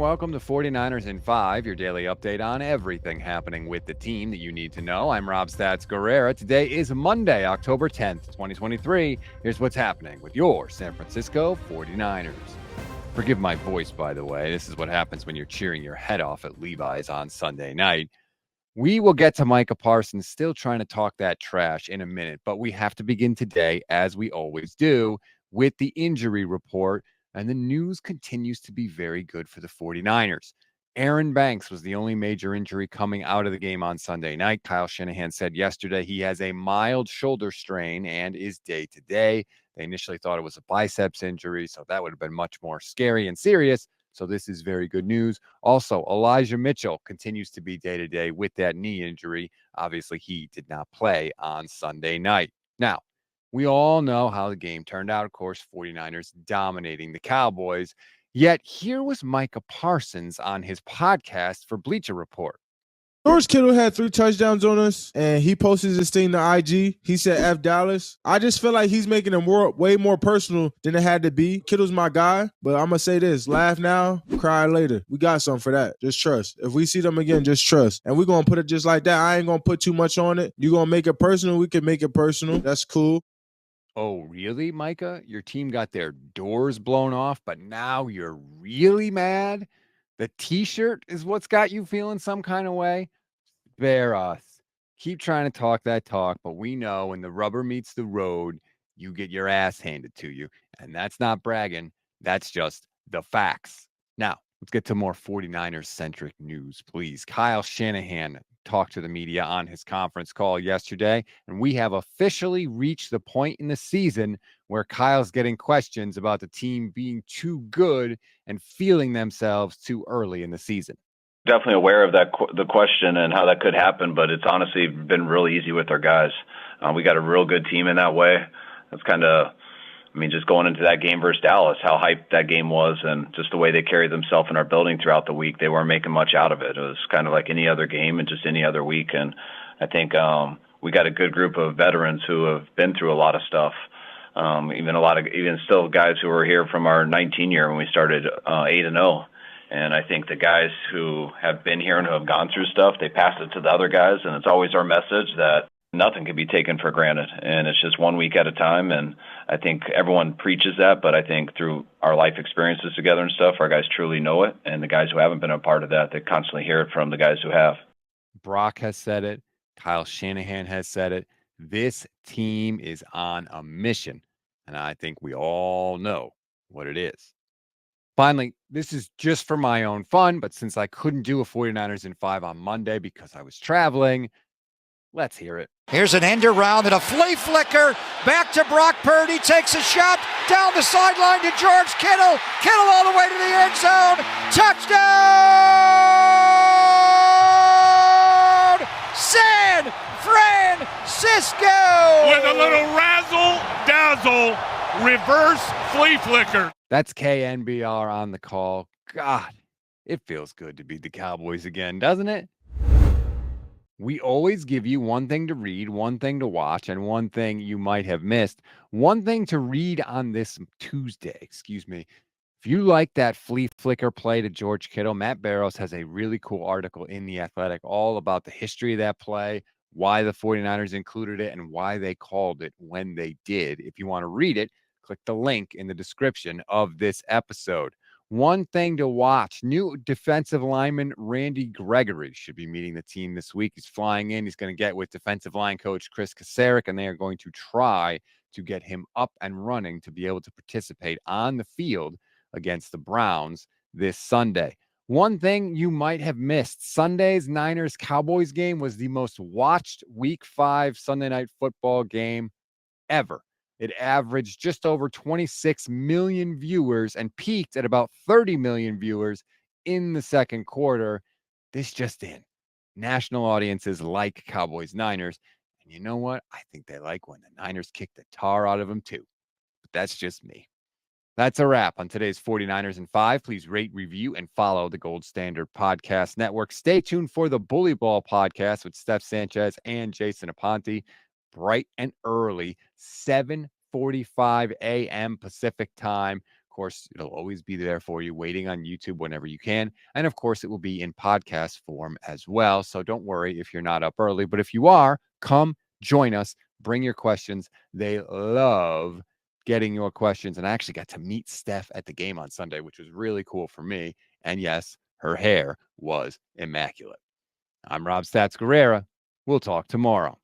welcome to 49ers in 5, your daily update on everything happening with the team that you need to know. I'm Rob Stats Guerrera. Today is Monday, October 10th, 2023. Here's what's happening with your San Francisco 49ers. Forgive my voice, by the way. This is what happens when you're cheering your head off at Levi's on Sunday night. We will get to Micah Parsons still trying to talk that trash in a minute, but we have to begin today, as we always do, with the injury report. And the news continues to be very good for the 49ers. Aaron Banks was the only major injury coming out of the game on Sunday night. Kyle Shanahan said yesterday he has a mild shoulder strain and is day-to-day. They initially thought it was a biceps injury, so that would have been much more scary and serious. So this is very good news. Also, Elijah Mitchell continues to be day-to-day with that knee injury. Obviously, he did not play on Sunday night. Now, we all know how the game turned out. Of course, 49ers dominating the Cowboys. Yet here was Micah Parsons on his podcast for Bleacher Report. George Kittle had 3 touchdowns on us, and he posted this thing to IG. He said, F Dallas. I just feel like he's making it way more personal than it had to be. Kittle's my guy, but I'm going to say this. Laugh now, cry later. We got something for that. Just trust. If we see them again, just trust. And we're going to put it just like that. I ain't going to put too much on it. You're going to make it personal. We can make it personal. That's cool. Oh, really, Micah? Your team got their doors blown off, but now you're really mad? The T-shirt is what's got you feeling some kind of way? Spare us. Keep trying to talk that talk, but we know when the rubber meets the road, you get your ass handed to you. And that's not bragging. That's just the facts. Now, let's get to more 49ers-centric news, please. Kyle Shanahan talked to the media on his conference call yesterday, and we have officially reached the point in the season where Kyle's getting questions about the team being too good and feeling themselves too early in the season. Definitely aware of that, the question and how that could happen, but it's honestly been really easy with our guys. We got a real good team in that way. That's kind of, just going into that game versus Dallas, how hyped that game was and just the way they carried themselves in our building throughout the week, they weren't making much out of it. It was kind of like any other game and just any other week. And I think we got a good group of veterans who have been through a lot of stuff. Even still guys who were here from our 19 year when we started 8-0. And I think the guys who have been here and who have gone through stuff, they pass it to the other guys. And it's always our message that nothing can be taken for granted. And it's just 1 week at a time. And I think everyone preaches that, but I think through our life experiences together and stuff, our guys truly know it. And the guys who haven't been a part of that, they constantly hear it from the guys who have. Brock has said it. Kyle Shanahan has said it. This team is on a mission. And I think we all know what it is. Finally, this is just for my own fun, but since I couldn't do a 49ers in 5 on Monday because I was traveling, let's hear it. Here's an end around and a flea flicker. Back to Brock Purdy. Takes a shot down the sideline to George Kittle. Kittle all the way to the end zone. Touchdown! San Francisco! With a little razzle-dazzle reverse flea flicker. That's KNBR on the call. God, it feels good to beat the Cowboys again, doesn't it? We always give you one thing to read, one thing to watch, and one thing you might have missed. One thing to read on this Tuesday, If you like that flea flicker play to George Kittle, Matt Barrows has a really cool article in The Athletic all about the history of that play, why the 49ers included it, and why they called it when they did. If you want to read it, click the link in the description of this episode. One thing to watch, new defensive lineman Randy Gregory should be meeting the team this week. He's flying in. He's going to get with defensive line coach Chris Kasarik, and they are going to try to get him up and running to be able to participate on the field against the Browns this Sunday. One thing you might have missed, Sunday's Niners-Cowboys game was the most watched Week 5 Sunday Night Football game ever. It averaged just over 26 million viewers and peaked at about 30 million viewers in the second quarter. This just in. National audiences like Cowboys-Niners. And you know what? I think they like when the Niners kick the tar out of them too. But that's just me. That's a wrap on today's 49ers in 5. Please rate, review, and follow the Gold Standard Podcast Network. Stay tuned for the Bully Ball Podcast with Steph Sanchez and Jason Aponte. Bright and early, 7:45 a.m. Pacific time. course, it'll always be there for you, waiting on YouTube whenever you can. And of course, it will be in podcast form as well. So don't worry if you're not up early. But if you are, come join us. Bring your questions. They love getting your questions. And I actually got to meet Steph at the game on Sunday, which was really cool for me. And yes, her hair was immaculate. I'm Rob Stats Guerrera. We'll talk tomorrow.